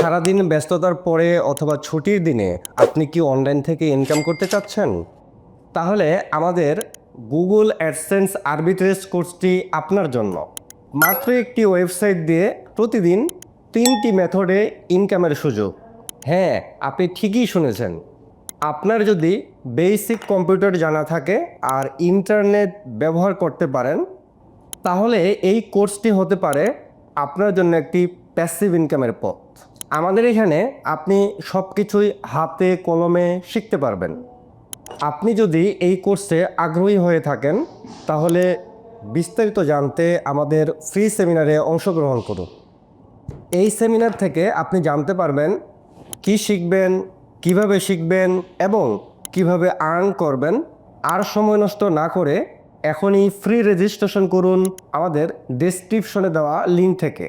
সারাদিন ব্যস্ততার পরে অথবা ছুটির দিনে আপনি কি অনলাইন থেকে ইনকাম করতে চাচ্ছেন? তাহলে আমাদের গুগল অ্যাডসেন্স আরবিট্রেজ কোর্সটি আপনার জন্য। মাত্র একটি ওয়েবসাইট দিয়ে প্রতিদিন 3টি মেথডে ইনকামের সুযোগ। হ্যাঁ, আপনি ঠিকই শুনেছেন। আপনার যদি বেসিক কম্পিউটার জানা থাকে আর ইন্টারনেট ব্যবহার করতে পারেন, তাহলে এই কোর্সটি হতে পারে আপনার জন্য একটি প্যাসিভ ইনকামের পথ। আমাদের এখানে আপনি সব কিছুই হাতে কলমে শিখতে পারবেন। আপনি যদি এই কোর্সে আগ্রহী হয়ে থাকেন, তাহলে বিস্তারিত জানতে আমাদের ফ্রি সেমিনারে অংশগ্রহণ করুন। এই সেমিনার থেকে আপনি জানতে পারবেন কি শিখবেন, কিভাবে শিখবেন এবং কিভাবে আর্ন করবেন। আর সময় নষ্ট না করে এখনই ফ্রি রেজিস্ট্রেশন করুন আমাদের ডেসক্রিপশনে দেওয়া লিঙ্ক থেকে।